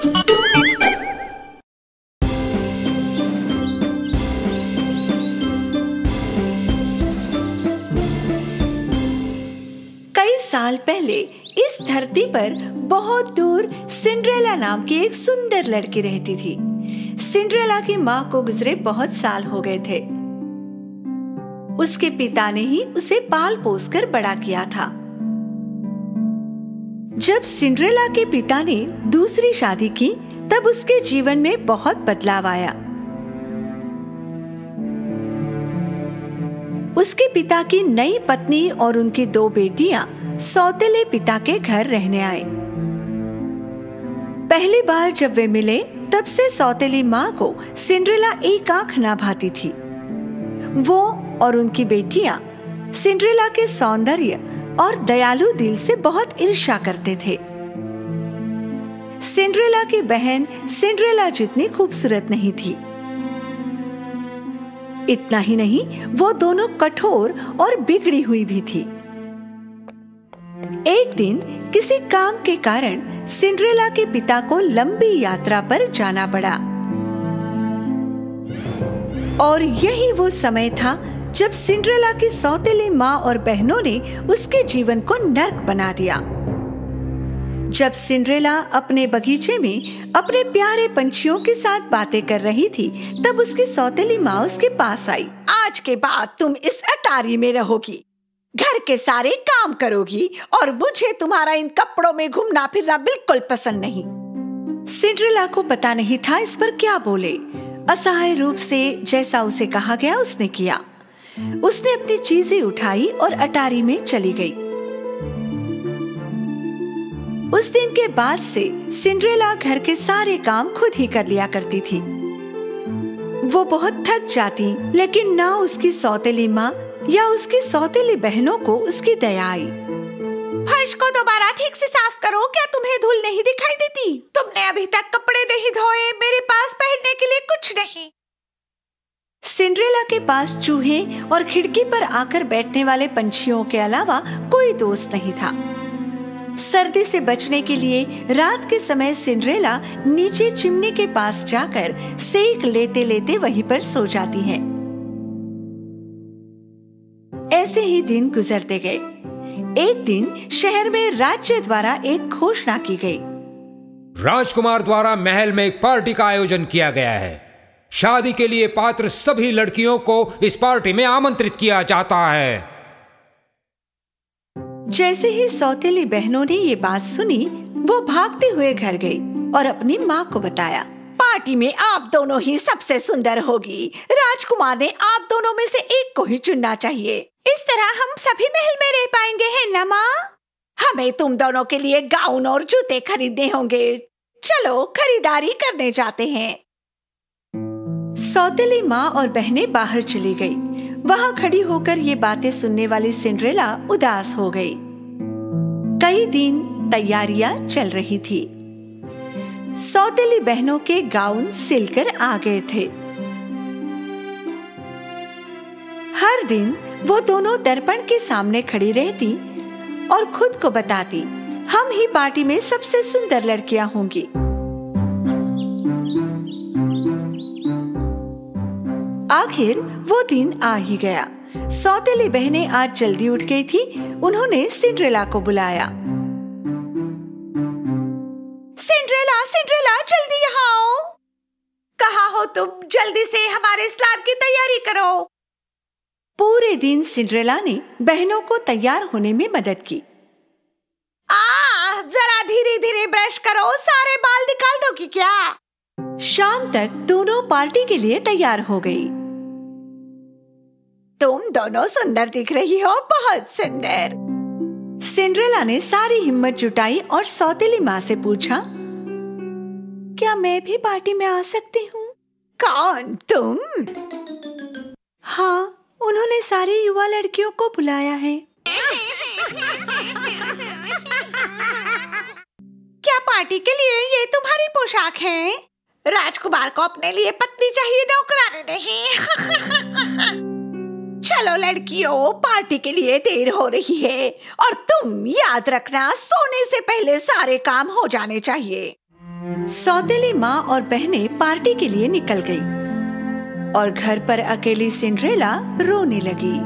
कई साल पहले इस धरती पर बहुत दूर सिंड्रेला नाम की एक सुंदर लड़की रहती थी। सिंड्रेला की माँ को गुजरे बहुत साल हो गए थे। उसके पिता ने ही उसे पाल पोस कर बड़ा किया था। जब सिंड्रेला के पिता ने दूसरी शादी की तब उसके जीवन में बहुत बदलाव आया। उसके पिता की नई पत्नी और उनकी 2 बेटियां सौतेले पिता के घर रहने आए। पहली बार जब वे मिले तब से सौतेली माँ को सिंड्रेला एक आंख ना भाती थी। वो और उनकी बेटियां सिंड्रेला के सौंदर्य और दयालु दिल से बहुत ईर्ष्या करते थे। सिंड्रेला की बहन सिंड्रेला जितनी खूबसूरत नहीं थी। इतना ही नहीं, वो दोनों कठोर और बिगड़ी हुई भी थी। एक दिन किसी काम के कारण सिंड्रेला के पिता को लंबी यात्रा पर जाना पड़ा और यही वो समय था जब सिंड्रेला की सौतेली माँ और बहनों ने उसके जीवन को नर्क बना दिया। जब सिंड्रेला अपने बगीचे में अपने प्यारे पंछियों के साथ बातें कर रही थी तब उसकी सौतेली माँ उसके पास आई। आज के बाद तुम इस अटारी में रहोगी, घर के सारे काम करोगी और मुझे तुम्हारा इन कपड़ों में घूमना फिरना बिल्कुल पसंद नहीं। सिंड्रेला को पता नहीं था इस पर क्या बोले। असहाय रूप से जैसा उसे कहा गया उसने किया। उसने अपनी चीजें उठाई और अटारी में चली गई। उस दिन के बाद से सिंड्रेला घर के सारे काम खुद ही कर लिया करती थी। वो बहुत थक जाती, लेकिन ना उसकी सौतेली माँ या उसकी सौतेली बहनों को उसकी दया आई। फर्श को दोबारा ठीक से साफ करो, क्या तुम्हें धूल नहीं दिखाई देती? तुमने अभी तक कपड़े नहीं धोए, मेरे पास पहनने के लिए कुछ नहीं। सिंड्रेला के पास चूहे और खिड़की पर आकर बैठने वाले पंछियों के अलावा कोई दोस्त नहीं था। सर्दी से बचने के लिए रात के समय सिंड्रेला नीचे चिमनी के पास जाकर सेक लेते लेते वहीं पर सो जाती है। ऐसे ही दिन गुजरते गए। एक दिन शहर में राज्य द्वारा एक घोषणा की गई। राजकुमार द्वारा महल में एक पार्टी का आयोजन किया गया है। शादी के लिए पात्र सभी लड़कियों को इस पार्टी में आमंत्रित किया जाता है। जैसे ही सौतेली बहनों ने ये बात सुनी, वो भागते हुए घर गई और अपनी माँ को बताया। पार्टी में आप दोनों ही सबसे सुंदर होगी। राजकुमार ने आप दोनों में से एक को ही चुनना चाहिए। इस तरह हम सभी महल में रह पाएंगे, है ना माँ? हमें तुम दोनों के लिए गाउन और जूते खरीदने होंगे। चलो खरीदारी करने जाते हैं। सौतेली माँ और बहनें बाहर चली गई। वहाँ खड़ी होकर ये बातें सुनने वाली सिंड्रेला उदास हो गई। कई दिन तैयारियां चल रही थी। सौतेली बहनों के गाउन सिलकर आ गए थे। हर दिन वो दोनों दर्पण के सामने खड़ी रहती और खुद को बताती, हम ही पार्टी में सबसे सुंदर लड़कियां होंगी। आखिर वो दिन आ ही गया। सौतेली बहनें आज जल्दी उठ गई थी। उन्होंने सिंड्रेला को बुलाया। सिंड्रेला, सिंड्रेला, जल्दी यहाँ आओ। कहाँ हो तुम? जल्दी से हमारे स्नान की तैयारी करो। पूरे दिन सिंड्रेला ने बहनों को तैयार होने में मदद की। जरा धीरे धीरे ब्रश करो, सारे बाल निकाल दोगी क्या? शाम तक दोनों पार्टी के लिए तैयार हो गई। तुम दोनों सुंदर दिख रही हो, बहुत सुंदर। सिंड्रेला ने सारी हिम्मत जुटाई और सौतेली माँ से पूछा, क्या मैं भी पार्टी में आ सकती हूँ? कौन, तुम? हाँ, उन्होंने सारी युवा लड़कियों को बुलाया है। क्या पार्टी के लिए ये तुम्हारी पोशाक है? राजकुमार को अपने लिए पत्नी चाहिए, नौकरानी नहीं। चलो लड़कियों, पार्टी के लिए देर हो रही है और तुम याद रखना, सोने से पहले सारे काम हो जाने चाहिए। सौतेली माँ और बहनें पार्टी के लिए निकल गई और घर पर अकेली सिंड्रेला रोने लगी।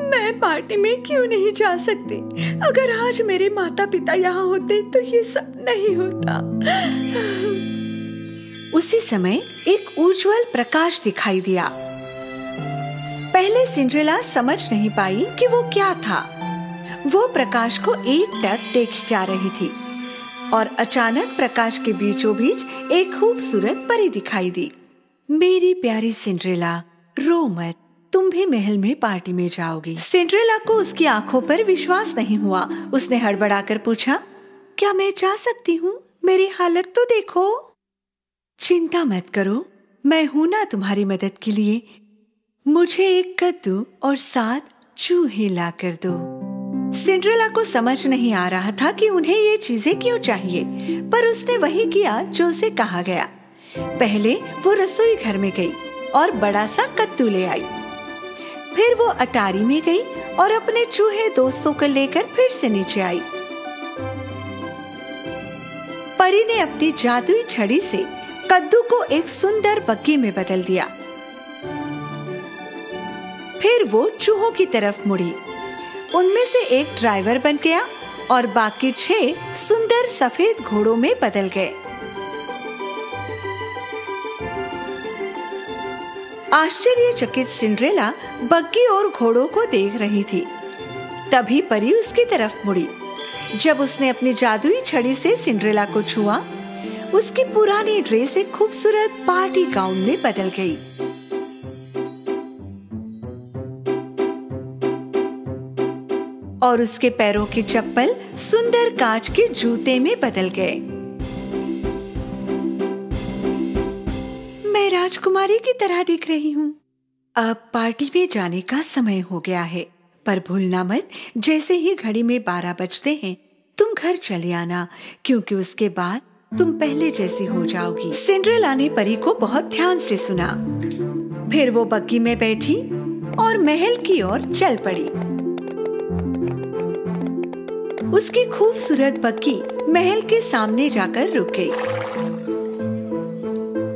मैं पार्टी में क्यों नहीं जा सकती? अगर आज मेरे माता पिता यहाँ होते तो ये सब नहीं होता। उसी समय एक उज्जवल प्रकाश दिखाई दिया। पहले सिंड्रेला समझ नहीं पाई कि वो क्या था। वो प्रकाश को एकटक देखी जा रही थी और अचानक प्रकाश के बीचों बीच एक खूबसूरत परी दिखाई दी। मेरी प्यारी सिंड्रेला, रो मत, तुम भी महल में पार्टी में जाओगी। सिंड्रेला को उसकी आंखों पर विश्वास नहीं हुआ। उसने हड़बड़ाकर पूछा, क्या मैं जा सकती हूँ? मेरी हालत तो देखो। चिंता मत करो, मैं हूँ ना तुम्हारी मदद के लिए। मुझे एक कद्दू और 7 चूहे ला कर दो। सिंड्रेला को समझ नहीं आ रहा था कि उन्हें ये चीजें क्यों चाहिए, पर उसने वही किया जो उसे कहा गया। पहले वो रसोई घर में गई और बड़ा सा कद्दू ले आई। फिर वो अटारी में गई और अपने चूहे दोस्तों को लेकर फिर से नीचे आई। परी ने अपनी जादुई छड़ी से कद्दू को एक सुंदर बग्गी में बदल दिया। फिर वो चूहों की तरफ मुड़ी। उनमें से एक ड्राइवर बन गया और बाकी 6 सुंदर सफेद घोड़ों में बदल गए। आश्चर्यचकित सिंड्रेला बग्गी और घोड़ों को देख रही थी। तभी परी उसकी तरफ मुड़ी। जब उसने अपनी जादुई छड़ी से सिंड्रेला को छुआ, उसकी पुरानी ड्रेस एक खूबसूरत पार्टी गाउन में बदल गई। और उसके पैरों की चप्पल सुंदर कांच के जूते में बदल गए। मैं राजकुमारी की तरह दिख रही हूँ। अब पार्टी में जाने का समय हो गया है, पर भूलना मत, जैसे ही घड़ी में 12 बजते हैं तुम घर चले आना, क्योंकि उसके बाद तुम पहले जैसी हो जाओगी। सिंड्रेला ने परी को बहुत ध्यान से सुना। फिर वो बग्गी में बैठी और महल की ओर चल पड़ी। उसकी खूबसूरत बग्गी महल के सामने जाकर रुक गई।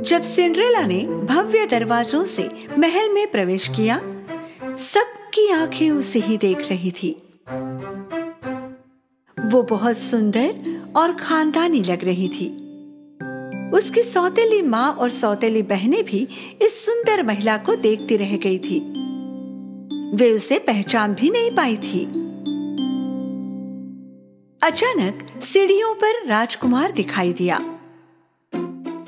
जब सिंड्रेला ने भव्य दरवाजों से महल में प्रवेश किया, सबकी आंखें उसे ही देख रही थी। वो बहुत सुंदर और खानदानी लग रही थी। उसकी सौतेली माँ और सौतेली बहनें भी इस सुंदर महिला को देखती रह गई थी। वे उसे पहचान भी नहीं पाई थी। अचानक सीढ़ियों पर राजकुमार दिखाई दिया।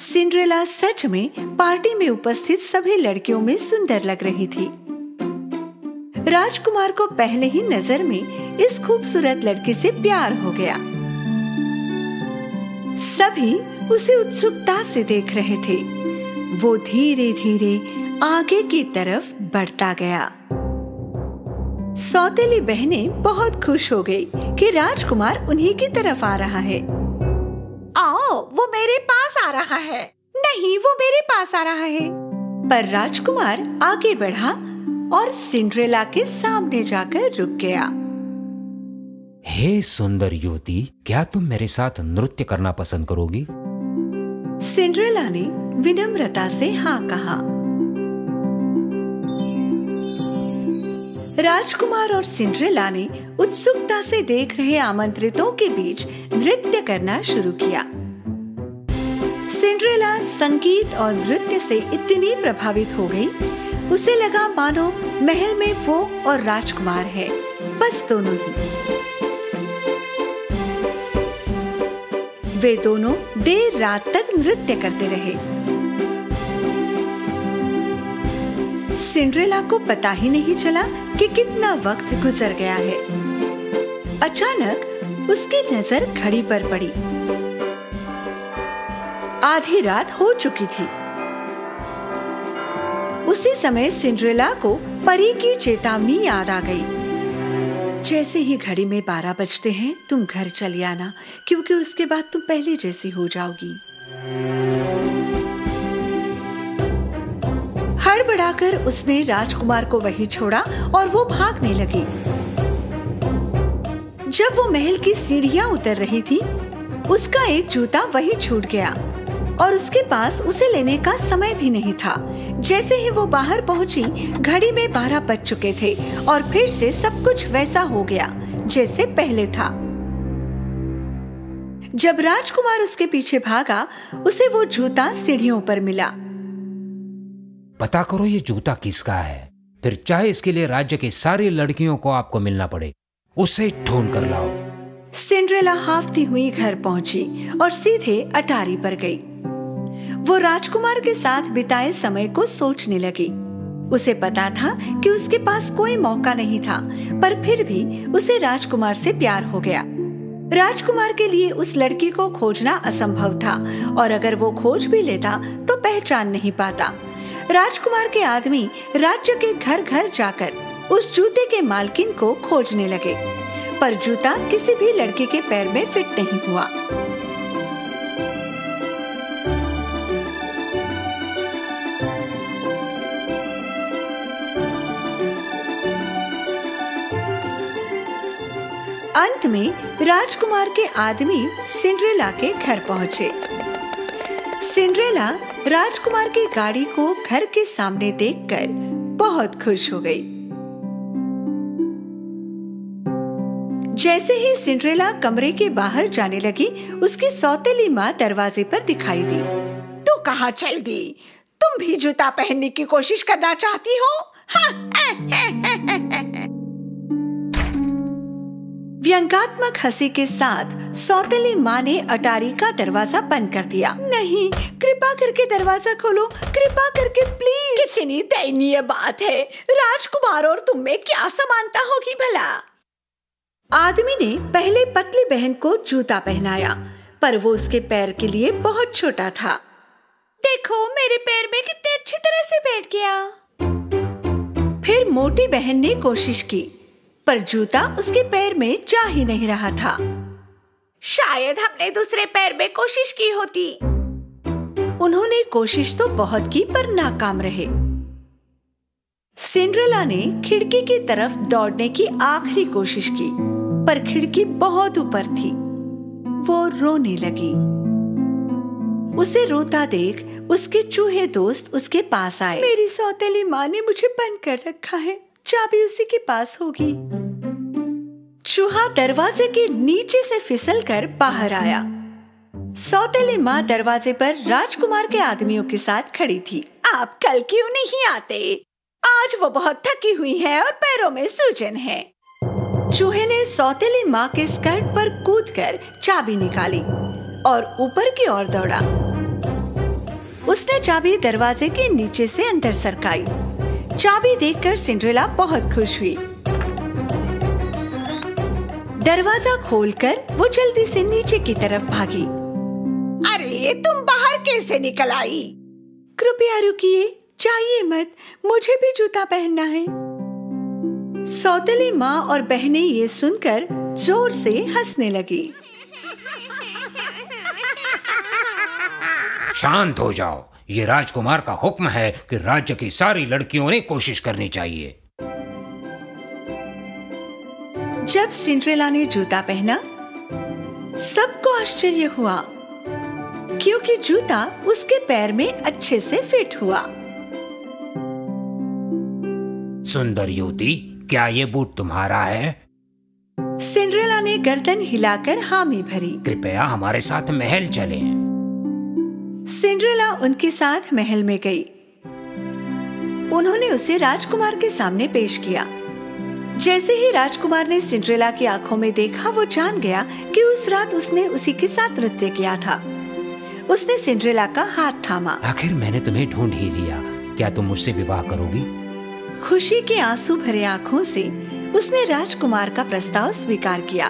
सिंड्रेला सच में पार्टी में उपस्थित सभी लड़कियों में सुंदर लग रही थी। राजकुमार को पहले ही नजर में इस खूबसूरत लड़की से प्यार हो गया। सभी उसे उत्सुकता से देख रहे थे। वो धीरे धीरे आगे की तरफ बढ़ता गया। सौतेली बहनें बहुत खुश हो गई कि राजकुमार उन्हीं की तरफ आ रहा है। आओ, वो मेरे पास आ रहा है। नहीं, वो मेरे पास आ रहा है। पर राजकुमार आगे बढ़ा और सिंड्रेला के सामने जाकर रुक गया। हे सुंदर युवती, क्या तुम मेरे साथ नृत्य करना पसंद करोगी? सिंड्रेला ने विनम्रता से हाँ कहा। राजकुमार और सिंड्रेला ने उत्सुकता से देख रहे आमंत्रितों के बीच नृत्य करना शुरू किया। सिंड्रेला संगीत और नृत्य से इतनी प्रभावित हो गई, उसे लगा मानो महल में वो और राजकुमार है, बस दोनों ही। वे दोनों देर रात तक नृत्य करते रहे। सिंड्रेला को पता ही नहीं चला कि कितना वक्त गुजर गया है। अचानक उसकी नजर घड़ी पर पड़ी। आधी रात हो चुकी थी। उसी समय सिंड्रेला को परी की चेतावनी याद आ गई। जैसे ही घड़ी में 12 बजते हैं तुम घर चली आना, क्योंकि उसके बाद तुम पहले जैसी हो जाओगी। हड़बड़ाकर उसने राजकुमार को वहीं छोड़ा और वो भागने लगी। जब वो महल की सीढ़ियां उतर रही थी, उसका एक जूता वहीं छूट गया और उसके पास उसे लेने का समय भी नहीं था। जैसे ही वो बाहर पहुंची, घड़ी में 12 बज चुके थे और फिर से सब कुछ वैसा हो गया जैसे पहले था। जब राजकुमार उसके पीछे भागा, उसे वो जूता सीढ़ियों पर मिला। पता करो ये जूता किसका है, फिर चाहे इसके लिए राज्य की सारी लड़कियों को आपको मिलना पड़े, उसे ढूंढ कर लाओ। सिंड्रेला हाफती हुई घर पहुंची और सीधे अटारी पर गई। वो राजकुमार के साथ बिताए समय को सोचने लगी। उसे पता था कि उसके पास कोई मौका नहीं था, पर फिर भी उसे राजकुमार से प्यार हो गया। राजकुमार के लिए उस लड़की को खोजना असंभव था और अगर वो खोज भी लेता तो पहचान नहीं पाता। राजकुमार के आदमी राज्य के घर घर जाकर उस जूते के मालकिन को खोजने लगे, पर जूता किसी भी लड़के के पैर में फिट नहीं हुआ। अंत में राजकुमार के आदमी सिंड्रेला के घर पहुंचे। सिंड्रेला राजकुमार की गाड़ी को घर के सामने देखकर बहुत खुश हो गई। जैसे ही सिंड्रेला कमरे के बाहर जाने लगी, उसकी सौतेली माँ दरवाजे पर दिखाई दी। तू कहाँ चल दी? तुम भी जूता पहनने की कोशिश करना चाहती हो? व्यंग्यात्मक हंसी के साथ सौतेली माँ ने अटारी का दरवाजा बंद कर दिया। नहीं, कृपा करके दरवाजा खोलो, कृपा करके प्लीज। कितनी दयनीय बात है। राजकुमार और तुम में क्या समानता होगी भला? आदमी ने पहले पतली बहन को जूता पहनाया, पर वो उसके पैर के लिए बहुत छोटा था। देखो मेरे पैर में कितने अच्छी तरह से बैठ गया। फिर मोटी बहन ने कोशिश की, पर जूता उसके पैर में जा ही नहीं रहा था। शायद हमने दूसरे पैर में कोशिश की होती। उन्होंने कोशिश तो बहुत की, पर नाकाम रहे। सिंड्रेला ने खिड़की की तरफ दौड़ने की आखिरी कोशिश की, पर खिड़की बहुत ऊपर थी। वो रोने लगी। उसे रोता देख उसके चूहे दोस्त उसके पास आए। मेरी सौतेली माँ ने मुझे बंद कर रखा है, चाबी उसी के पास होगी। चूहा दरवाजे के नीचे से फिसलकर बाहर आया। सौतेली माँ दरवाजे पर राजकुमार के आदमियों के साथ खड़ी थी। आप कल क्यों नहीं आते? आज वो बहुत थकी हुई है और पैरों में सूजन है। चूहे ने सौतेली माँ के स्कर्ट पर कूदकर चाबी निकाली और ऊपर की ओर दौड़ा। उसने चाबी दरवाजे के नीचे से अंदर सरकाई। चाबी देखकर सिंड्रेला बहुत खुश हुई। दरवाजा खोलकर वो जल्दी से नीचे की तरफ भागी। अरे तुम बाहर कैसे निकल आई? कृपया रुकिए, जाइए मत, मुझे भी जूता पहनना है। सौतेली माँ और बहनें ये सुनकर जोर से हंसने लगी। शांत हो जाओ, ये राजकुमार का हुक्म है कि राज्य की सारी लड़कियों ने कोशिश करनी चाहिए। जब सिंड्रेला ने जूता पहना, सबको आश्चर्य हुआ, क्योंकि जूता उसके पैर में अच्छे से फिट हुआ। सुंदर युवती, क्या ये बूट तुम्हारा है? सिंड्रेला ने गर्दन हिलाकर हामी भरी। कृपया हमारे साथ महल चलें। सिंड्रेला उनके साथ महल में गई। उन्होंने उसे राजकुमार के सामने पेश किया। जैसे ही राजकुमार ने सिंड्रेला की आंखों में देखा, वो जान गया कि उस रात उसने उसी के साथ नृत्य किया था। उसने सिंड्रेला का हाथ थामा। आखिर मैंने तुम्हें ढूंढ ही लिया, क्या तुम मुझसे विवाह करोगी? खुशी के आंसू भरे आंखों से उसने राजकुमार का प्रस्ताव स्वीकार किया।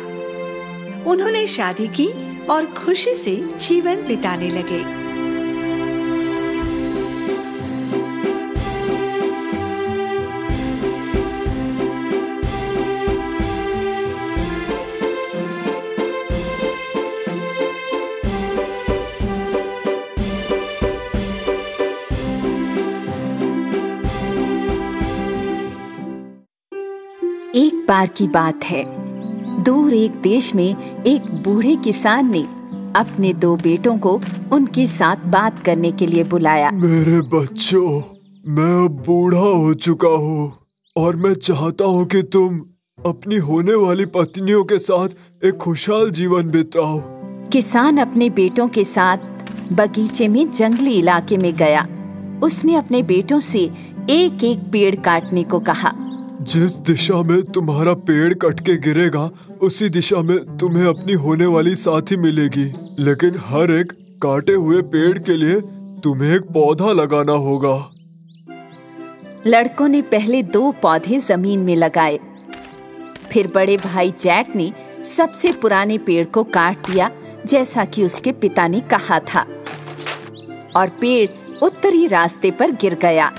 उन्होंने शादी की और खुशी से जीवन बिताने लगे। एक बार की बात है, दूर एक देश में एक बूढ़े किसान ने अपने 2 बेटों को उनके साथ बात करने के लिए बुलाया। मेरे बच्चों, मैं अब बूढ़ा हो चुका हूँ और मैं चाहता हूँ कि तुम अपनी होने वाली पत्नियों के साथ एक खुशहाल जीवन बिताओ। किसान अपने बेटों के साथ बगीचे में जंगली इलाके में गया। उसने अपने बेटों से एक एक पेड़ काटने को कहा। जिस दिशा में तुम्हारा पेड़ कट के गिरेगा, उसी दिशा में तुम्हें अपनी होने वाली साथी मिलेगी। लेकिन हर एक काटे हुए पेड़ के लिए तुम्हें एक पौधा लगाना होगा। लड़कों ने पहले 2 पौधे जमीन में लगाए। फिर बड़े भाई जैक ने सबसे पुराने पेड़ को काट दिया, जैसा कि उसके पिता ने कहा था, और पेड़ उत्तरी रास्ते पर गिर गया।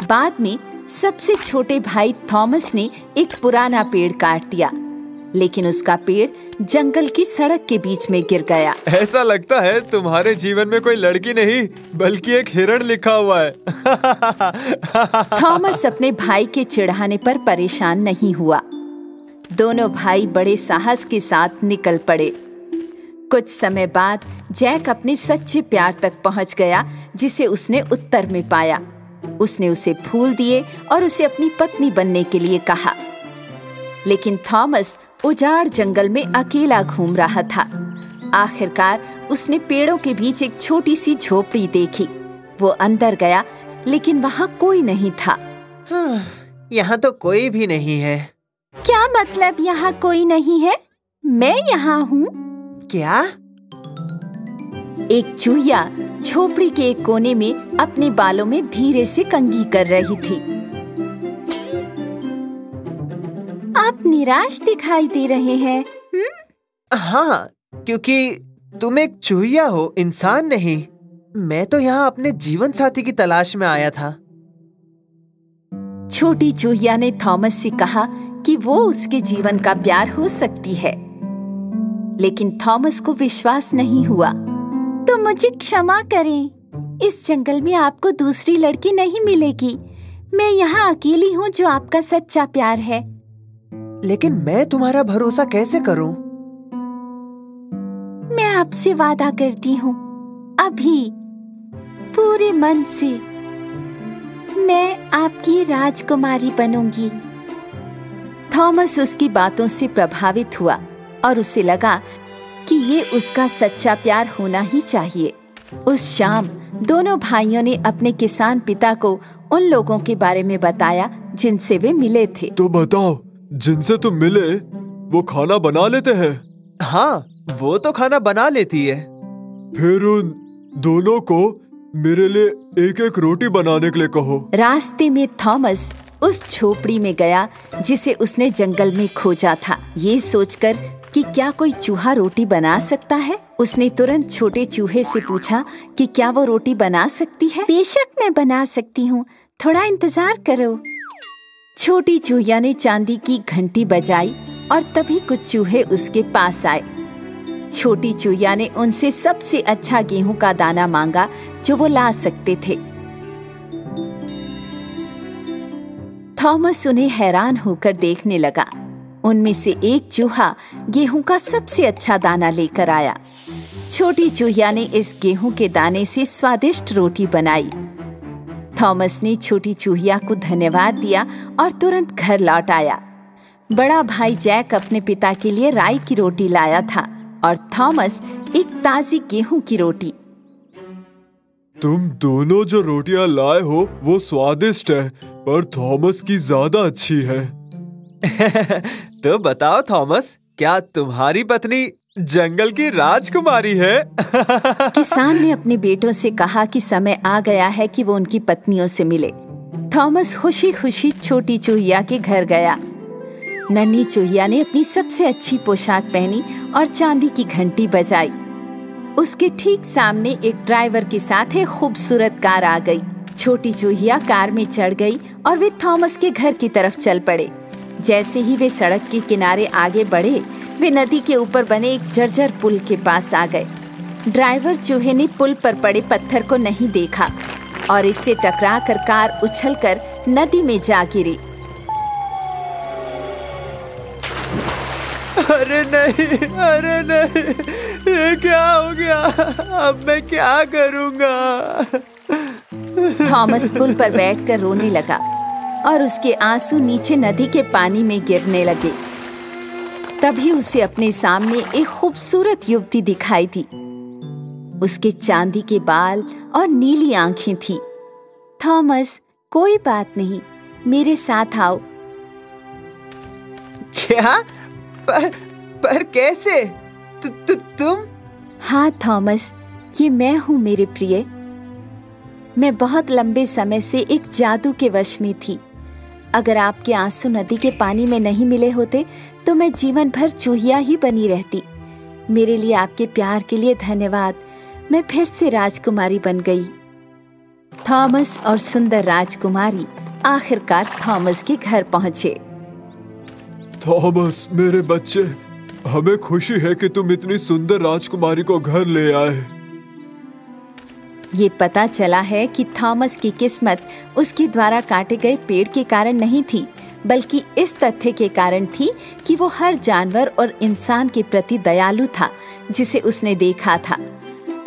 बाद में सबसे छोटे भाई थॉमस ने एक पुराना पेड़ काट दिया, लेकिन उसका पेड़ जंगल की सड़क के बीच में गिर गया। ऐसा लगता है तुम्हारे जीवन में कोई लड़की नहीं बल्कि एक हिरण लिखा हुआ है। थॉमस अपने भाई के चिढ़ाने पर परेशान नहीं हुआ। दोनों भाई बड़े साहस के साथ निकल पड़े। कुछ समय बाद जैक अपने सच्चे प्यार तक पहुंच गया, जिसे उसने उत्तर में पाया। उसने उसे फूल दिए और उसे अपनी पत्नी बनने के लिए कहा। लेकिन थॉमस उजाड़ जंगल में अकेला घूम रहा था। आखिरकार उसने पेड़ों के बीच एक छोटी सी झोपड़ी देखी। वो अंदर गया, लेकिन वहाँ कोई नहीं था। यहाँ तो कोई भी नहीं है। क्या मतलब यहाँ कोई नहीं है? मैं यहाँ हूँ। क्या? एक चूहिया झोपड़ी के एक कोने में अपने बालों में धीरे से कंघी कर रही थी। आप निराश दिखाई दे रहे हैं। हाँ, क्योंकि तुम एक चूहिया हो, इंसान नहीं। मैं तो यहाँ अपने जीवन साथी की तलाश में आया था। छोटी चूहिया ने थॉमस से कहा कि वो उसके जीवन का प्यार हो सकती है, लेकिन थॉमस को विश्वास नहीं हुआ। तो मुझे क्षमा करें, इस जंगल में आपको दूसरी लड़की नहीं मिलेगी। मैं यहाँ अकेली हूँ जो आपका सच्चा प्यार है। लेकिन मैं तुम्हारा भरोसा कैसे करूँ? मैं आपसे वादा करती हूँ, अभी पूरे मन से मैं आपकी राजकुमारी बनूंगी। थॉमस उसकी बातों से प्रभावित हुआ और उसे लगा कि ये उसका सच्चा प्यार होना ही चाहिए। उस शाम दोनों भाइयों ने अपने किसान पिता को उन लोगों के बारे में बताया जिनसे वे मिले थे। तो बताओ, जिनसे तुम मिले वो खाना बना लेते हैं? हाँ, वो तो खाना बना लेती है। फिर उन दोनों को मेरे लिए एक एक रोटी बनाने के लिए कहो। रास्ते में थॉमस उस झोपड़ी में गया जिसे उसने जंगल में खोजा था। ये सोचकर कि क्या कोई चूहा रोटी बना सकता है, उसने तुरंत छोटे चूहे से पूछा कि क्या वो रोटी बना सकती है। बेशक मैं बना सकती हूँ, थोड़ा इंतजार करो। छोटी चूहिया ने चांदी की घंटी बजाई और तभी कुछ चूहे उसके पास आए। छोटी चूहिया ने उनसे सबसे अच्छा गेहूं का दाना मांगा जो वो ला सकते थे। थॉमस उन्हें हैरान होकर देखने लगा। उनमें से एक चूहा गेहूं का सबसे अच्छा दाना लेकर आया। छोटी चूहिया ने इस गेहूं के दाने से स्वादिष्ट रोटी बनाई। थॉमस ने छोटी चूहिया को धन्यवाद दिया और तुरंत घर लौट आया। बड़ा भाई जैक अपने पिता के लिए राई की रोटी लाया था और थॉमस एक ताजी गेहूं की रोटी। तुम दोनों जो रोटियां लाए हो वो स्वादिष्ट है, पर थॉमस की ज्यादा अच्छी है। तो बताओ थॉमस, क्या तुम्हारी पत्नी जंगल की राजकुमारी है? किसान ने अपने बेटों से कहा कि समय आ गया है कि वो उनकी पत्नियों से मिले। थॉमस खुशी खुशी छोटी चूहिया के घर गया। नन्ही चूहिया ने अपनी सबसे अच्छी पोशाक पहनी और चांदी की घंटी बजाई। उसके ठीक सामने एक ड्राइवर के साथ एक खूबसूरत कार आ गई। छोटी चूहिया कार में चढ़ गई और वे थॉमस के घर की तरफ चल पड़े। जैसे ही वे सड़क के किनारे आगे बढ़े, वे नदी के ऊपर बने एक जर्जर पुल के पास आ गए। ड्राइवर चूहे ने पुल पर पड़े पत्थर को नहीं देखा और इससे टकराकर कार उछलकर नदी में जा गिरी। अरे नहीं, ये क्या हो गया? अब मैं क्या करूँगा? थॉमस पुल पर बैठकर रोने लगा और उसके आंसू नीचे नदी के पानी में गिरने लगे। तभी उसे अपने सामने एक खूबसूरत युवती दिखाई दी। उसके चांदी के बाल और नीली आंखें थी। थॉमस, कोई बात नहीं, मेरे साथ आओ। क्या? पर कैसे? तुम? हाँ थॉमस, ये मैं हूँ मेरे प्रिय। मैं बहुत लंबे समय से एक जादू के वश में थी। अगर आपके आंसू नदी के पानी में नहीं मिले होते तो मैं जीवन भर चूहिया ही बनी रहती। मेरे लिए आपके प्यार के लिए धन्यवाद। मैं फिर से राजकुमारी बन गई। थॉमस और सुंदर राजकुमारी आखिरकार थॉमस के घर पहुंचे। थॉमस, मेरे बच्चे, हमें खुशी है कि तुम इतनी सुंदर राजकुमारी को घर ले आए। ये पता चला है कि थॉमस की किस्मत उसके द्वारा काटे गए पेड़ के कारण नहीं थी, बल्कि इस तथ्य के कारण थी कि वो हर जानवर और इंसान के प्रति दयालु था जिसे उसने देखा था।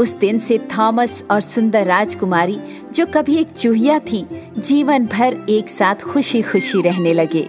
उस दिन से थॉमस और सुंदर राजकुमारी, जो कभी एक चूहिया थी, जीवन भर एक साथ खुशी खुशी रहने लगे।